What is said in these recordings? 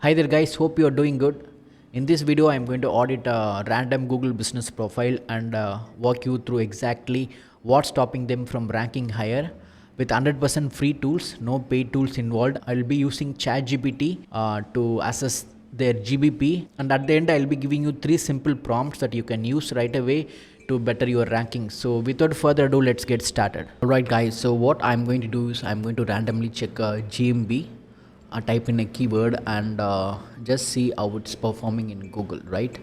Hi there guys, hope you are doing good. In this video I am going to audit a random Google business profile and walk you through exactly what's stopping them from ranking higher. With 100% free tools, no paid tools involved, I will be using Chatgpt to assess their GBP, and at the end I will be giving you 3 simple prompts that you can use right away to better your ranking. So without further ado, let's get started. Alright guys, so what I'm going to do is I'm going to randomly check GMB, type in a keyword and just see how it's performing in Google, right?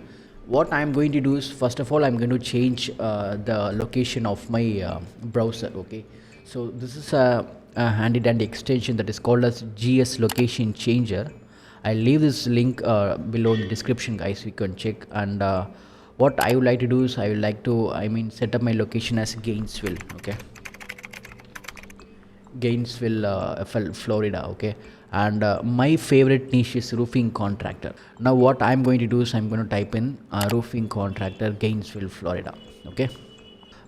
What I'm going to do is, first of all, I'm going to change the location of my browser. Okay, so this is a handy dandy extension that is called as GS location changer. I'll leave this link below in the description, guys. You can check. And what I would like to do is I would like to set up my location as Gainesville. Okay, Gainesville, Florida. Okay, and my favorite niche is roofing contractor. Now, what I'm going to do is I'm going to type in roofing contractor, Gainesville, Florida. Okay,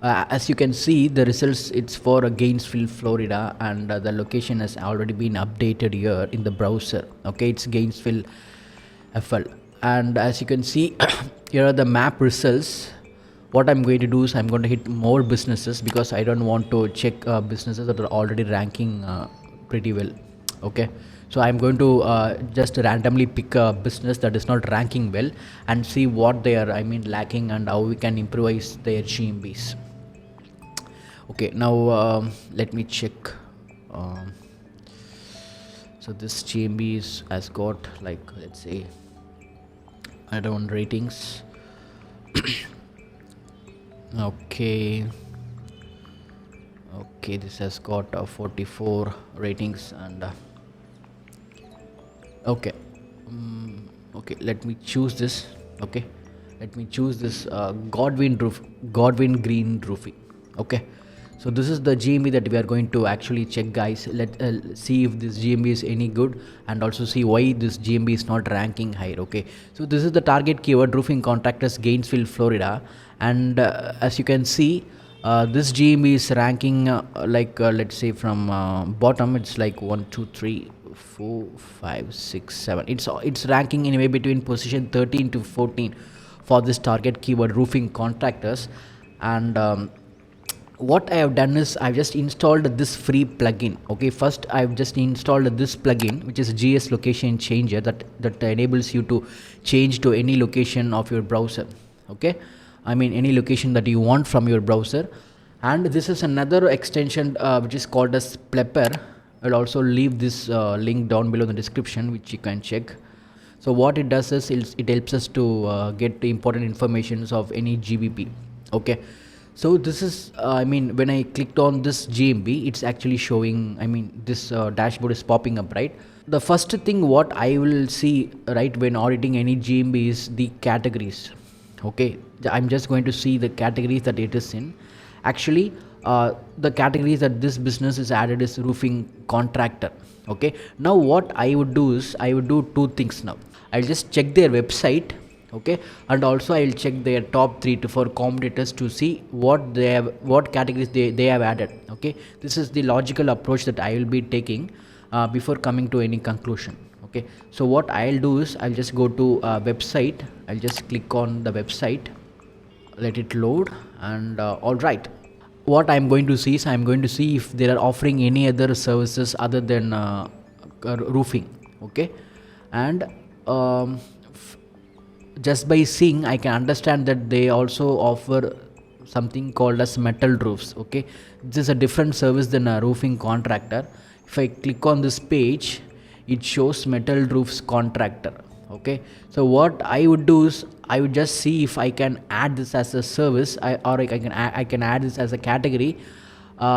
as you can see, the results it's for Gainesville, Florida, and the location has already been updated here in the browser. Okay, it's Gainesville, FL, and as you can see, here are the map results. What I'm going to do is I'm going to hit more businesses because I don't want to check businesses that are already ranking pretty well. Okay, so I'm going to just randomly pick a business that is not ranking well and see what they are lacking and how we can improvise their GMBs. Okay, now let me check. So this GMB has got, like, let's say, I don't want ratings. Okay, this has got 44 ratings and okay, let me choose this. Okay, let me choose this Godwin Green Roofing. Okay, so this is the GMB that we are going to actually check, guys. Let see if this GMB is any good and also see why this GMB is not ranking higher. Okay, so this is the target keyword, roofing contractors, Gainesville, Florida, and as you can see, this GMB is ranking let's say from bottom. It's like 1 2 3 4 5 6 7. It's ranking anyway between position 13 to 14 for this target keyword, roofing contractors. And what I have done is I've just installed this free plugin. Okay, first I've just installed this plugin, which is GS location changer, that enables you to change to any location of your browser. Okay, any location that you want from your browser. And this is another extension which is called as Plepper. I'll also leave this link down below in the description, which you can check. So what it does is it helps us to get the important informations of any GBP. Okay, so this is when I clicked on this GMB, it's actually showing, this dashboard is popping up, right? The first thing what I will see, right, when auditing any GMB is the categories. Okay, I'm just going to see the categories that it is in. Actually, the categories that this business is added is roofing contractor. Okay, now what I would do is I would do two things. Now I'll just check their website. Okay, and also I'll check their top 3 to 4 competitors to see what categories they have added. Okay, this is the logical approach that I will be taking before coming to any conclusion. Okay, so what I'll do is I'll just go to website. I'll just click on the website, let it load, and all right, what I'm going to see is I'm going to see if they are offering any other services other than roofing. Okay, and just by seeing, I can understand that they also offer something called as metal roofs. Okay, this is a different service than a roofing contractor. If I click on this page, it shows metal roofs contractor. Okay, so what I would do is I would just see if I can add this as a service, or I can add this as a category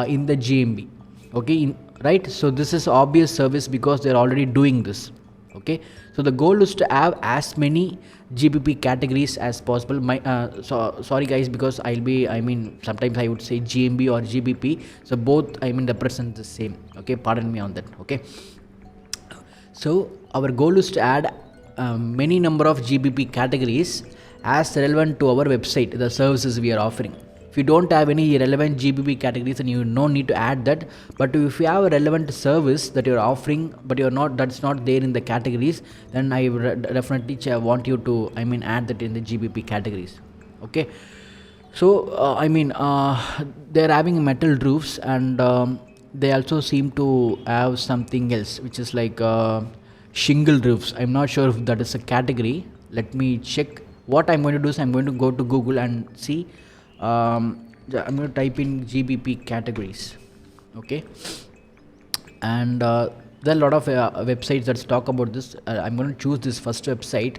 in the GMB. Okay, right, so this is obvious service because they're already doing this. Okay, so the goal is to have as many GBP categories as possible. Sorry guys, because I'll be sometimes I would say GMB or GBP, so both represent the same. Okay, pardon me on that. Okay, so our goal is to add many number of GBP categories as relevant to our website, the services we are offering. If you don't have any relevant GBP categories, then you no need to add that. But if you have a relevant service that you're offering, but that's not there in the categories, then I definitely want you to, add that in the GBP categories. Okay. So they're having metal roofs, and they also seem to have something else, which is like shingle roofs. I'm not sure if that is a category. Let me check. What I'm going to do is I'm going to go to Google and see. I'm going to type in GBP categories. Okay. And there are a lot of websites that talk about this. I'm going to choose this first website,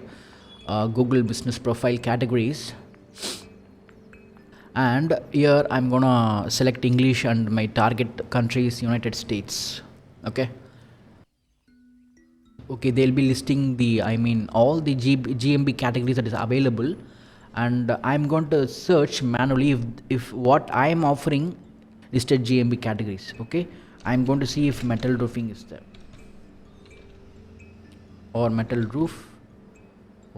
Google Business Profile Categories. And here I'm gonna select English, and my target country is United States. Okay. Okay, they'll be listing the, all the GMB categories that is available, and I'm going to search manually if what I'm offering listed GMB categories. Okay, I'm going to see if metal roofing is there or metal roof.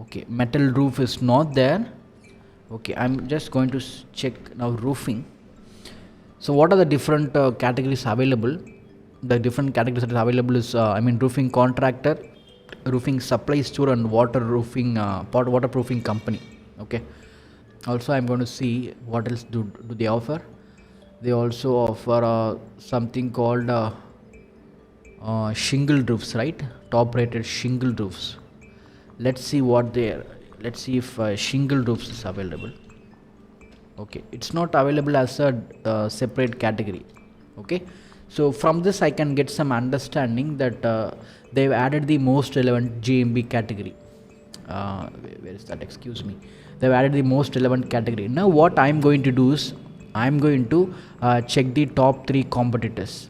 Okay, metal roof is not there. Okay, I'm just going to check now roofing. So what are the different categories available? The different categories that are available is roofing contractor, roofing supply store, and waterproofing company. Okay. Also, I'm going to see what else do they offer. They also offer something called shingle roofs, right? Top rated shingle roofs. Let's see what they. Let's see if shingle roofs is available. Okay, it's not available as a separate category. Okay, so from this I can get some understanding that they've added the most relevant GMB category. Where is that? Excuse me. They've added the most relevant category. Now what I'm going to do is I'm going to check the top 3 competitors.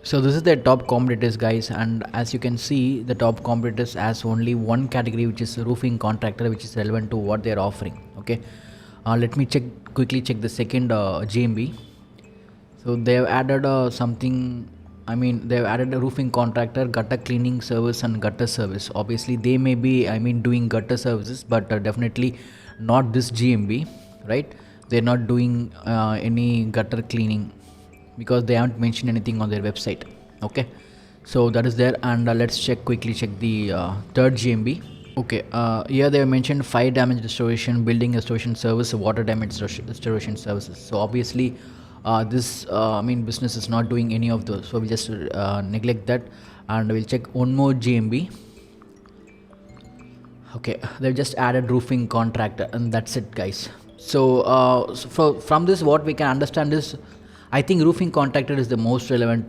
So this is the top competitors, guys, and as you can see, the top competitors has only one category, which is roofing contractor, which is relevant to what they're offering. Okay, let me quickly check the second GMB. So they've added something. They've added a roofing contractor, gutter cleaning service, and gutter service. Obviously, they may be doing gutter services, but definitely not this GMB, right? They're not doing any gutter cleaning, because they haven't mentioned anything on their website. Okay, so that is there, and let's quickly check the third GMB. Okay, here they have mentioned fire damage restoration, building restoration service, water damage restoration services. So obviously, this business is not doing any of those. So we just neglect that, and we'll check one more GMB. Okay, they've just added roofing contractor, and that's it, guys. So, from this, what we can understand is, I think roofing contractor is the most relevant.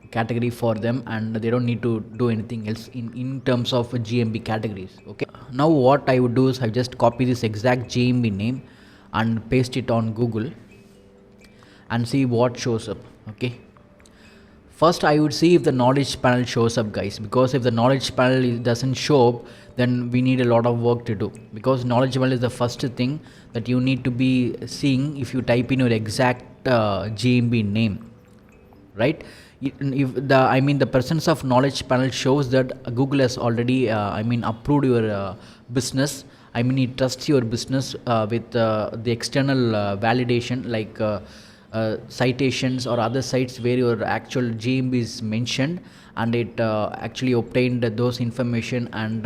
Category for them, and they don't need to do anything else in terms of GMB categories. Okay. Now what I would do is I just copy this exact GMB name and paste it on Google and see what shows up. Okay. First, I would see if the knowledge panel shows up, guys, because if the knowledge panel doesn't show up, then we need a lot of work to do, because knowledge panel is the first thing that you need to be seeing if you type in your exact GMB name, right? If the presence of knowledge panel shows that Google has already approved your business. It trusts your business with the external validation, like citations or other sites where your actual GMB is mentioned, and it actually obtained those information, and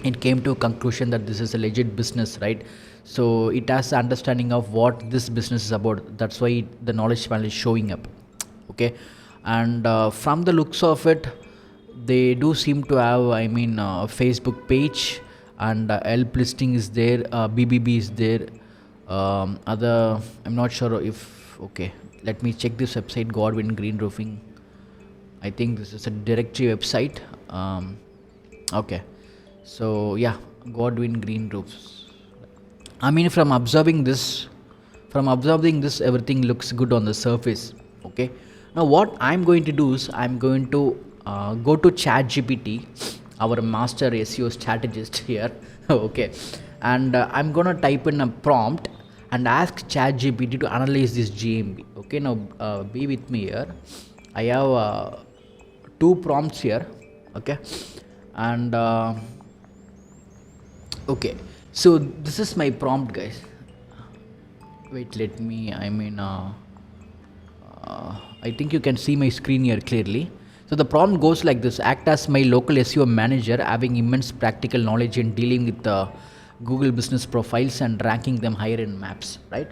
it came to a conclusion that this is a legit business, right? So it has understanding of what this business is about. That's why the knowledge panel is showing up. Okay, and from the looks of it, they do seem to have a Facebook page, and help listing is there, BBB is there, other, I'm not sure if, okay, let me check this website, Godwin Green Roofing. I think this is a directory website. Okay, so yeah, Godwin Green Roofs. From observing this, everything looks good on the surface. Okay, now what I'm going to do is I'm going to go to Chatgpt, our master SEO strategist here. Okay, and I'm gonna type in a prompt and ask Chatgpt to analyze this GMB. Okay, now be with me here. I have 2 prompts here. Okay, and okay, so this is my prompt, guys. Wait, let me I think you can see my screen here clearly. So the prompt goes like this: act as my local SEO manager, having immense practical knowledge in dealing with Google business profiles and ranking them higher in maps, right?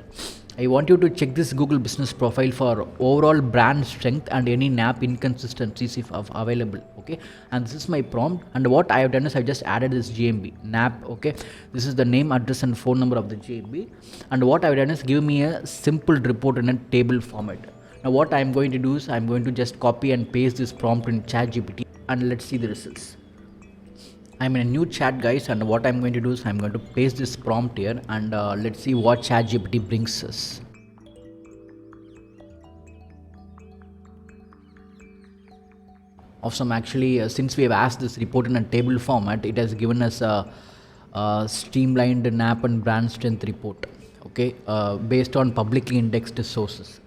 I want you to check this Google business profile for overall brand strength and any NAP inconsistencies if available. Okay, and this is my prompt. And what I have done is I just added this GMB NAP. Okay, this is the name, address, and phone number of the GMB. And what I have done is give me a simple report in a table format. Now what I'm going to do is I'm going to just copy and paste this prompt in Chatgpt and let's see the results. I'm in a new chat, guys, and what I'm going to do is I'm going to paste this prompt here and let's see what Chatgpt brings us. Awesome. Actually, since we have asked this report in a table format, it has given us a streamlined NAP and brand strength report, okay, based on publicly indexed sources.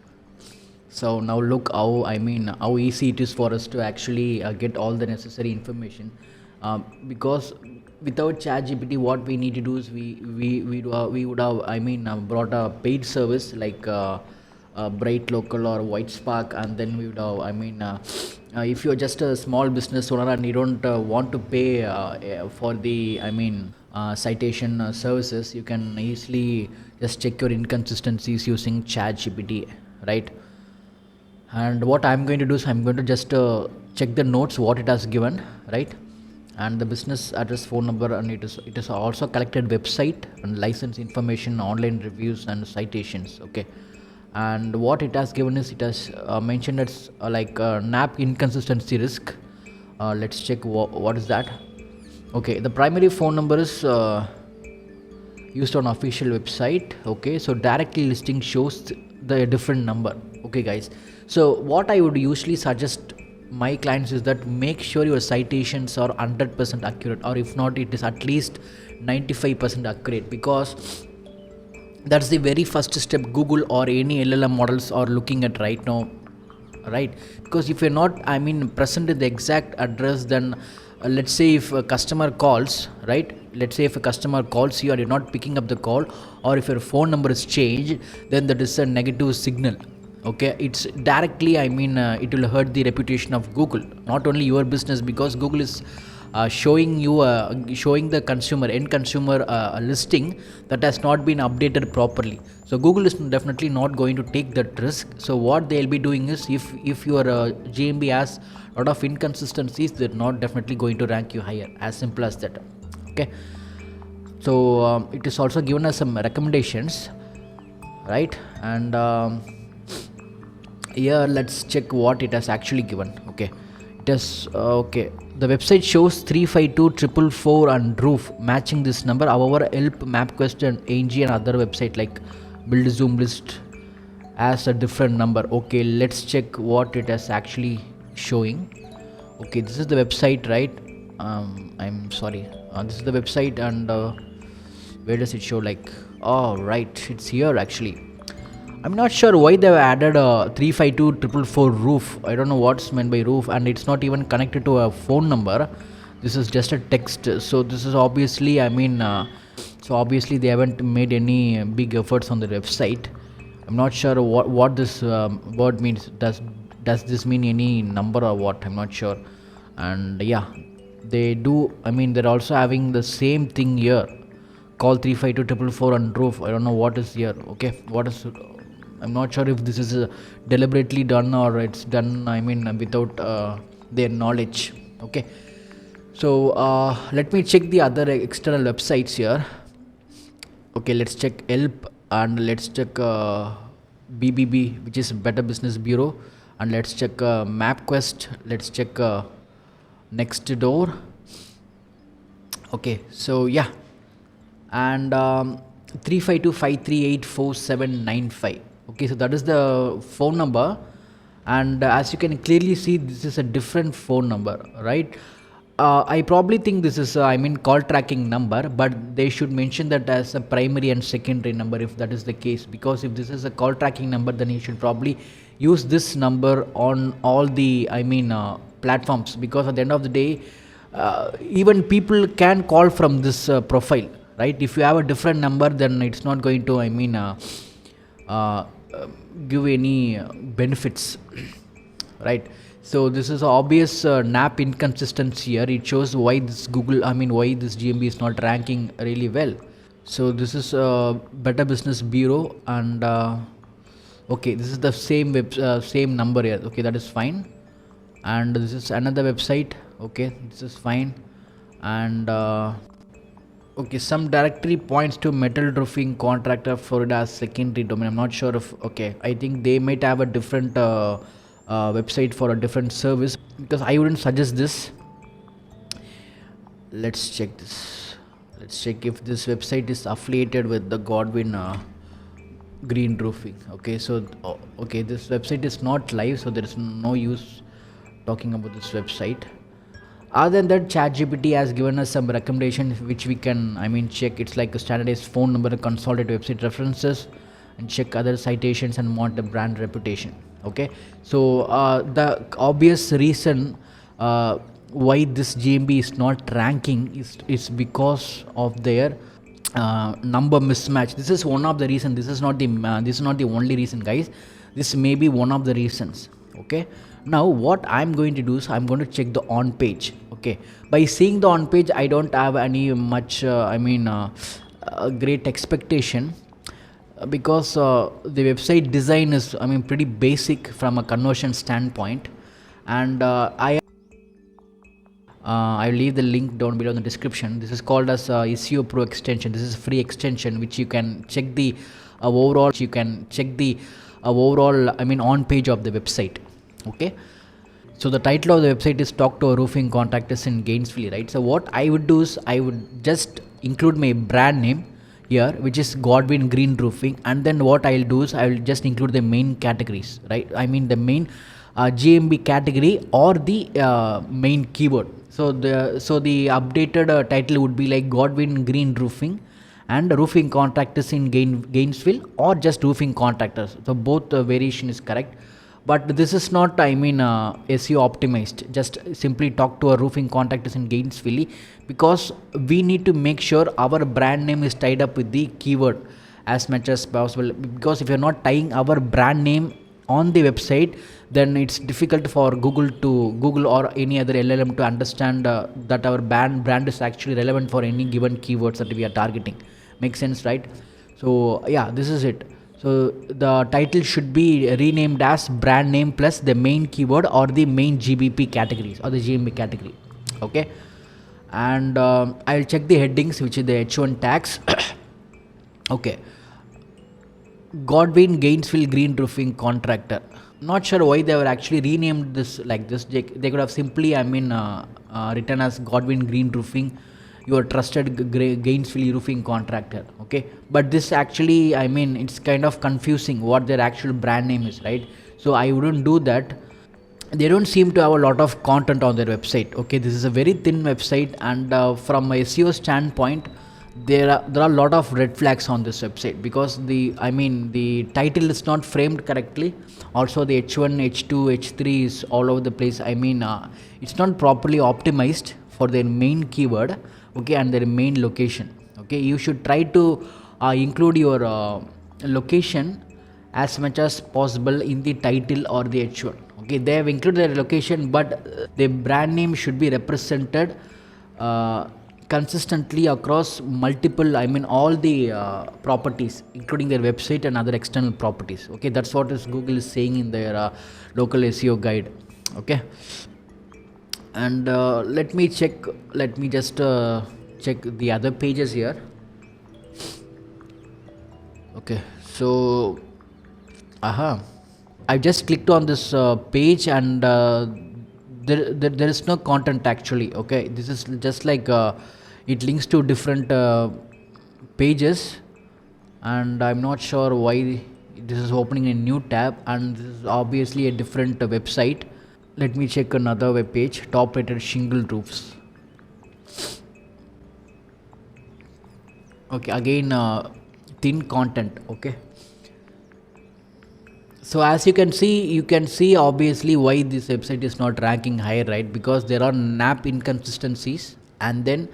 So now look how easy it is for us to actually get all the necessary information, because without ChatGPT, what we need to do is we would have brought a paid service like Bright Local or White Spark, and then we would have if you're just a small business owner and you don't want to pay for the citation services, you can easily just check your inconsistencies using ChatGPT, right? And what I'm going to do is I'm going to just check the notes what it has given, right? And the business address, phone number, and it is also collected website and license information, online reviews and citations, okay? And what it has given is it has mentioned it's NAP inconsistency risk. Let's check what is that. Okay, the primary phone number is used on official website. Okay, so directly listing shows the different number. Okay guys, so what I would usually suggest my clients is that make sure your citations are 100% accurate, or if not, it is at least 95% accurate, because that's the very first step Google or any LLM models are looking at right now, right? Because if you're not present in the exact address, then let's say if a customer calls, right? Let's say if a customer calls you and you're not picking up the call, or if your phone number is changed, then that is a negative signal. Okay, it's directly it will hurt the reputation of Google, not only your business, because Google is showing the end consumer a listing that has not been updated properly. So Google is definitely not going to take that risk. So what they'll be doing is, if your GMB has a lot of inconsistencies, they're not definitely going to rank you higher. As simple as that. Okay, so it is also given us some recommendations, right? And here let's check what it has actually given. Okay, it has okay, the website shows 352 and roof matching this number. However, Help, MapQuest, and ANG and other website like Build Zoom List as a different number. Okay, let's check what it is actually showing. Okay, this is the website, right? I'm sorry, this is the website, and where does it show? Like, oh right, it's here actually. I'm not sure why they've added a 352 roof. I don't know what's meant by roof, and it's not even connected to a phone number. This is just a text. So this is obviously, so obviously they haven't made any big efforts on the website. I'm not sure what this word means. Does this mean any number or what? I'm not sure. And yeah, they do. They're also having the same thing here. Call 352 and roof. I don't know what is here. Okay, what is? I'm not sure if this is deliberately done or it's done without their knowledge. Okay, so let me check the other external websites here. Okay, let's check Help, and let's check BBB, which is Better Business Bureau, and let's check MapQuest. Let's check Nextdoor. Okay, so yeah, and 35253844795. Okay, so that is the phone number, and as you can clearly see, this is a different phone number, right? I probably think this is call tracking number, but they should mention that as a primary and secondary number if that is the case, because if this is a call tracking number, then you should probably use this number on all the platforms, because at the end of the day, even people can call from this profile, right? If you have a different number, then it's not going to uh, give any benefits, right? So this is obvious nap inconsistency here. It shows why this why this GMB is not ranking really well. So this is Better Business Bureau, and okay, this is the same number here. Okay, that is fine. And this is another website. Okay, this is fine. And okay, some directory points to metal roofing contractor Florida as secondary domain. I'm not sure if, okay, I think they might have a different website for a different service, because I wouldn't suggest this. Let's check this. Let's check if this website is affiliated with the Godwin Green Roofing. Okay, so okay, this website is not live, so there is no use talking about this website. Other than that, Chatgpt has given us some recommendations which we can check. It's like a standardized phone number, consolidate website references, and check other citations and monitor brand reputation. Okay, so the obvious reason why this GMB is not ranking is because of their number mismatch. This is one of the reasons. This is not the only reason, guys. This may be one of the reasons. Okay, now what I'm going to do is I'm going to check the on page. Okay, by seeing the on page, I don't have any much great expectation, because the website design is pretty basic from a conversion standpoint. And I'll leave the link down below in the description. This is called as SEO Pro extension. This is a free extension which you can check the overall. On page of the website. Okay. So the title of the website is "Talk to a Roofing Contractors in Gainesville," right? So what I would do is I would just include my brand name here, which is Godwin Green Roofing, and then what I'll do is I will just include the main categories, right? The main GMB category or the main keyword. So the updated title would be like Godwin Green Roofing and roofing contractors in Gainesville, or just roofing contractors. So both variation is correct, but this is not SEO optimized. Just simply talk to a roofing contractors in Gainesville, because we need to make sure our brand name is tied up with the keyword as much as possible, because if you're not tying our brand name on the website, then it's difficult for Google or any other LLM to understand that our brand is actually relevant for any given keywords that we are targeting. Makes sense, right? So yeah, this is it. So the title should be renamed as brand name plus the main keyword or the main GBP categories or the GMB category. Okay, and I'll check the headings, which is the H1 tags. Okay, Godwin Gainesville Green Roofing Contractor. Not sure why they were actually renamed this like this. They could have simply written as Godwin Green Roofing, your trusted Gainesville roofing contractor. Okay, but this actually it's kind of confusing what their actual brand name is, right? So I wouldn't do that. They don't seem to have a lot of content on their website. Okay, this is a very thin website, and from a SEO standpoint, there are a lot of red flags on this website, because the title is not framed correctly. Also the H1, H2, H3 is all over the place. It's not properly optimized for their main keyword, okay, and their main location. Okay, you should try to include your location as much as possible in the title or the H1. Okay, they have included their location, but the brand name should be represented consistently across multiple all the properties, including their website and other external properties. Okay, that's what Google is saying in their local SEO guide. Okay, and let me just check the other pages here. Okay, so I just clicked on this page, and there is no content actually. Okay, this is just like it links to different pages, and I'm not sure why this is opening a new tab, and this is obviously a different website. Let me check another web page. Top rated shingle roofs. Okay, again thin content. Okay, so as you can see obviously why this website is not ranking higher, right? Because there are NAP inconsistencies, and then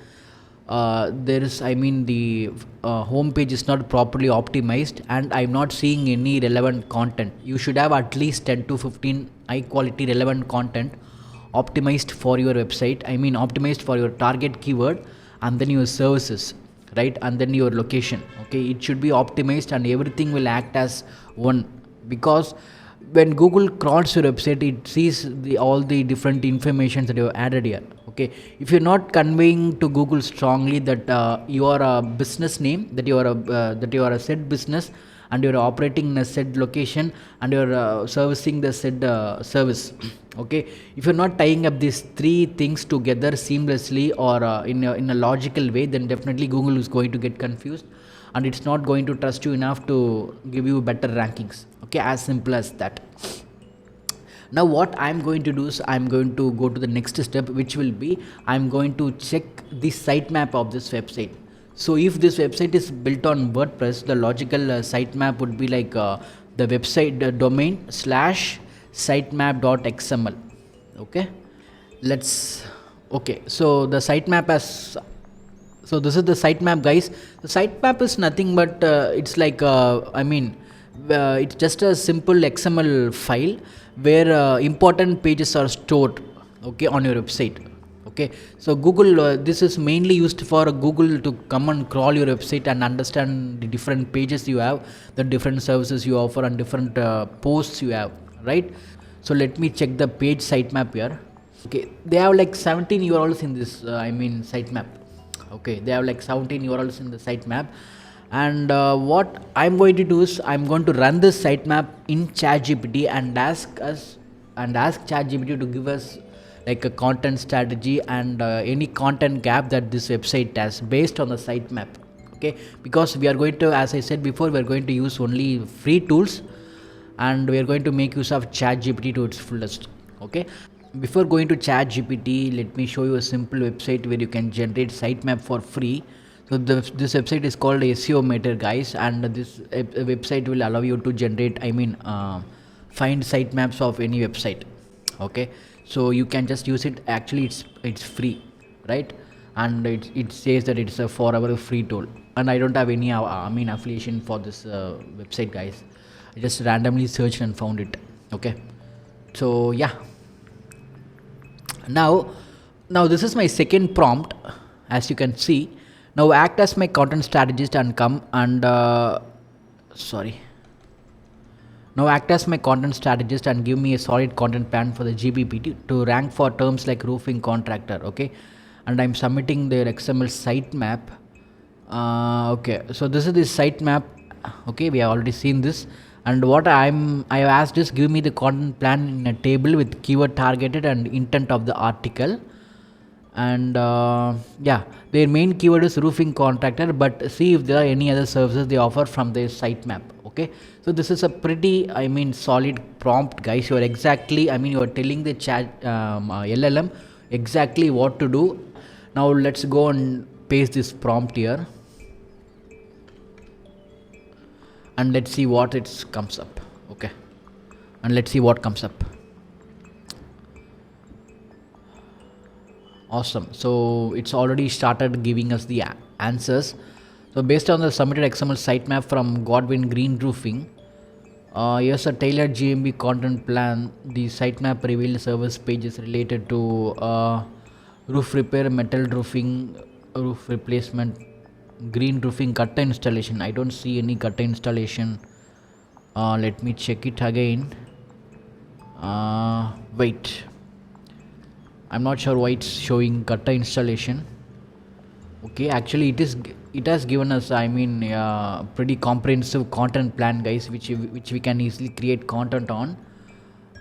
there is, I mean, the home page is not properly optimized, and I'm not seeing any relevant content. You should have at least 10 to 15 high quality relevant content optimized for your website, I mean optimized for your target keyword, and then your services, right, and then your location. Okay, it should be optimized and everything will act as one, because when Google crawls your website, it sees all the different information that you have added here. Okay, if you're not conveying to Google strongly that you are a business name, that you are a said business, and you're operating in a said location, and you're servicing the said service. Okay, if you're not tying up these three things together seamlessly or in a logical way, then definitely Google is going to get confused, and it's not going to trust you enough to give you better rankings. Okay, as simple as that. Now what I'm going to do is I'm going to go to the next step, which will be I'm going to check the sitemap of this website. So if this website is built on WordPress, the logical sitemap would be like the website domain / sitemap.xml. Okay, so the sitemap has, so this is the sitemap, guys. The sitemap is nothing but it's like it's just a simple XML file where important pages are stored, okay, on your website. Okay, so Google, this is mainly used for Google to come and crawl your website and understand the different pages you have, the different services you offer, and different posts you have, right? So let me check the page sitemap here. Okay, they have like 17 URLs in this sitemap. Okay, they have like 17 URLs in the sitemap, and what I'm going to do is I'm going to run this sitemap in Chatgpt and ask Chatgpt to give us like a content strategy and any content gap that this website has based on the sitemap. Okay, because we are going to, as I said before, we are going to use only free tools, and we are going to make use of Chatgpt to its fullest. Okay, before going to Chatgpt, let me show you a simple website where you can generate sitemap for free. So this website is called SEO Meter, guys, and this website will allow you to generate, find sitemaps of any website. Okay, so you can just use it. Actually, it's free, right? And it says that it's a 4-hour free tool, and I don't have any affiliation for this website, guys. I just randomly searched and found it. Okay, so yeah. Now this is my second prompt, as you can see. Now act as my content strategist and come and now act as my content strategist and give me a solid content plan for the GBP to rank for terms like roofing contractor. Okay, and I'm submitting their XML sitemap. Okay, so this is the sitemap. Okay, we have already seen this, and what I have asked is give me the content plan in a table with keyword targeted and intent of the article. And their main keyword is roofing contractor, but see if there are any other services they offer from their sitemap. Okay, so this is a pretty solid prompt, guys. You are exactly, you are telling the chat LLM exactly what to do. Now let's go and paste this prompt here, and let's see what it comes up. Okay, and let's see what comes up. Awesome. So it's already started giving us the answers. So based on the submitted XML sitemap from Godwin Green Roofing, here's a tailored GMB content plan. The sitemap revealed service pages related to roof repair, metal roofing, roof replacement, green roofing, gutter installation. I don't see any gutter installation. Let me check it again. Wait. I'm not sure why it's showing gutter installation. Okay, actually it has given us pretty comprehensive content plan, guys, which we can easily create content on.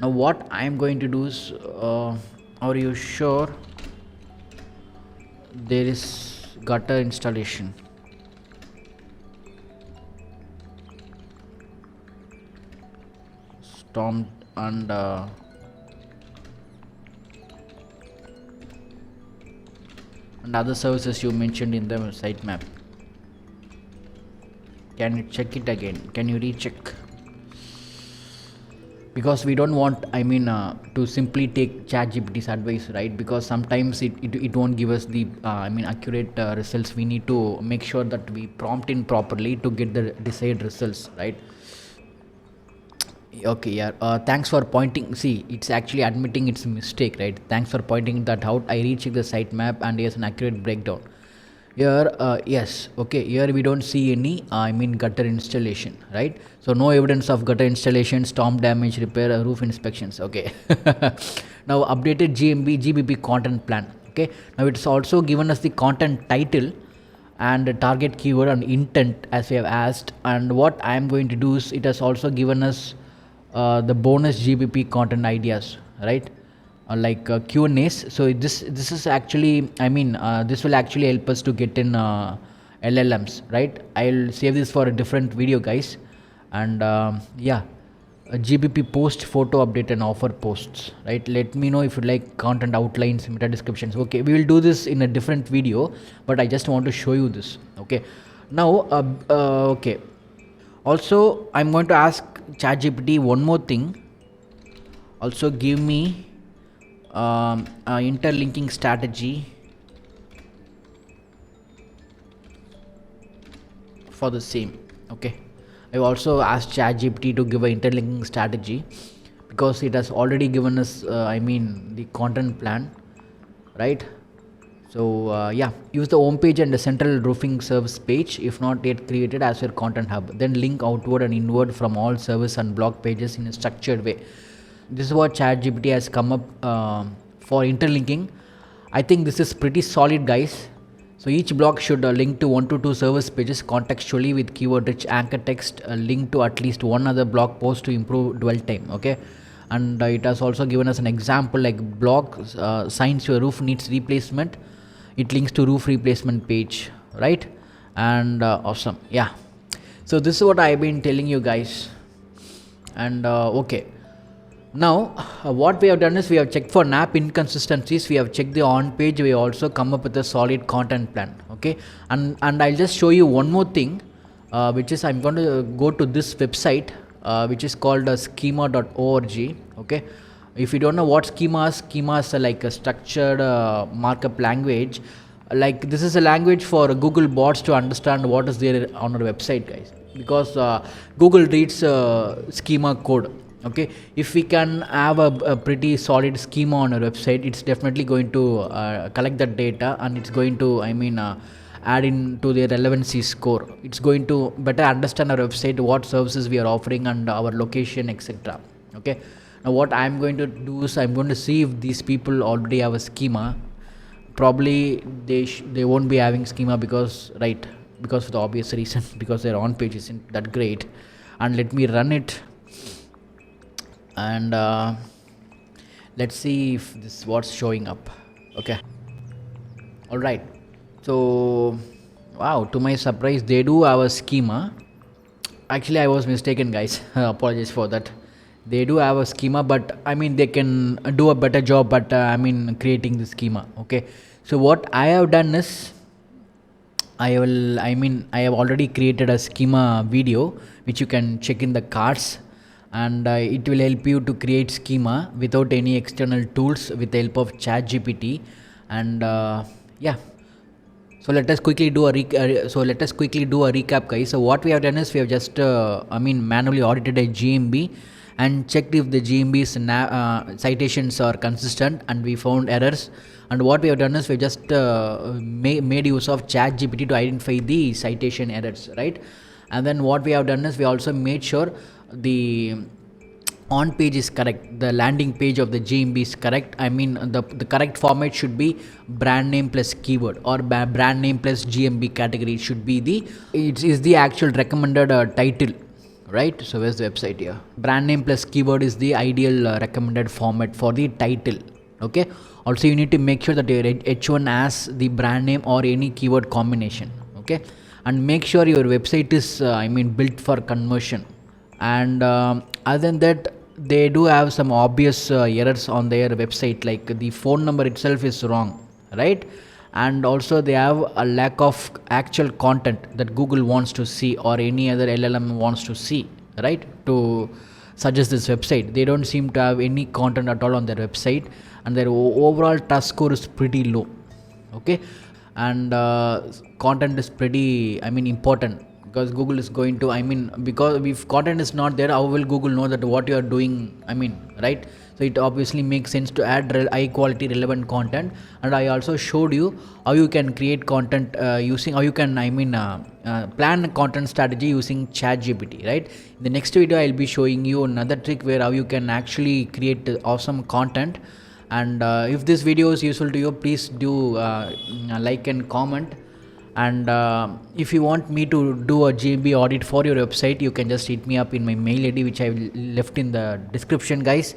Now what I'm going to do is are you sure there is gutter installation? Storm and other services you mentioned in the sitemap. Can you check it again? Can you recheck? because we don't want, to simply take ChatGPT's advice, right? Because sometimes it won't give us the accurate results. We need to make sure that we prompt in properly to get the desired results, right? Okay, yeah. Thanks for pointing. See, it's actually admitting its mistake, right? Thanks for pointing that out. I rechecked the sitemap and here's an accurate breakdown. Here, yes, okay. Here we don't see any, gutter installation, right? So no evidence of gutter installation, storm damage, repair, roof inspections. Okay. Now updated GBP content plan. Okay. Now it's also given us the content title and target keyword and intent as we have asked. And what I am going to do is, it has also given us the bonus GBP content ideas, right? Like Q&As. So this is actually, this will actually help us to get in LLMs, right? I'll save this for a different video, guys. And yeah, a GBP post, photo update and offer posts, right? Let me know if you like content outlines, meta descriptions. Okay, we will do this in a different video, but I just want to show you this. Okay, now okay, also I'm going to ask ChatGPT one more thing. Also give me interlinking strategy for the same. Okay, I also asked ChatGPT to give an interlinking strategy because it has already given us the content plan, right? So yeah, use the home page and the central roofing service page if not yet created as your content hub, then link outward and inward from all service and blog pages in a structured way. This is what ChatGPT has come up for interlinking. I think this is pretty solid, guys. So each blog should link to 1 to 2 service pages contextually with keyword rich anchor text, link to at least one other blog post to improve dwell time. Okay, and it has also given us an example like blog signs your roof needs replacement, it links to roof replacement page, right? And awesome. Yeah, so this is what I've been telling you guys. And okay, now what we have done is we have checked for NAP inconsistencies, we have checked the on page, we also come up with a solid content plan. Okay, and I'll just show you one more thing, which is I'm going to go to this website which is called schema.org. okay, if you don't know what schemas are like a structured markup language. Like this is a language for Google bots to understand what is there on our website, guys, because Google reads schema code. Okay, if we can have a pretty solid schema on our website, it's definitely going to collect that data and it's going to add into the relevancy score. It's going to better understand our website, what services we are offering and our location, etc. Okay, now what I'm going to do is I'm going to see if these people already have a schema. Probably they won't be having schema because of the obvious reason because their on page isn't that great. And let me run it and let's see if this is what's showing up. Okay, all right. So wow, to my surprise they do have a schema. Actually I was mistaken, guys. Apologies for that. They do have a schema, but they can do a better job at creating the schema. Okay, so what I have done is I have already created a schema video which you can check in the cards, and it will help you to create schema without any external tools with the help of ChatGPT. And yeah, so let us quickly do a recap, guys. So what we have done is we have just manually audited a GMB and checked if the GMB's citations are consistent, and we found errors. And what we have done is we just made use of ChatGPT to identify the citation errors, right? And then what we have done is we also made sure the on page is correct, the landing page of the GMB is correct. The correct format should be brand name plus keyword, or brand name plus GMB category. It should be it is the actual recommended title, right? So where's the website here? Brand name plus keyword is the ideal recommended format for the title. Okay, also you need to make sure that your H1 has the brand name or any keyword combination. Okay, and make sure your website is built for conversion. And other than that, they do have some obvious errors on their website, like the phone number itself is wrong, right? And also they have a lack of actual content that Google wants to see or any other LLM wants to see, right? To suggest this website. They don't seem to have any content at all on their website, and their overall trust score is pretty low. Okay, and content is pretty, I mean, important, because Google is going to, I mean, because if content is not there, how will Google know that what you are doing, I mean, right? So it obviously makes sense to add high quality relevant content. And I also showed you how you can create content using, how you can, I mean, plan a content strategy using Chatgpt, right? In the next video I'll be showing you another trick where how you can actually create awesome content. And if this video is useful to you, please do like and comment. And if you want me to do a JB audit for your website, you can just hit me up in my mail ID, which I left in the description, guys.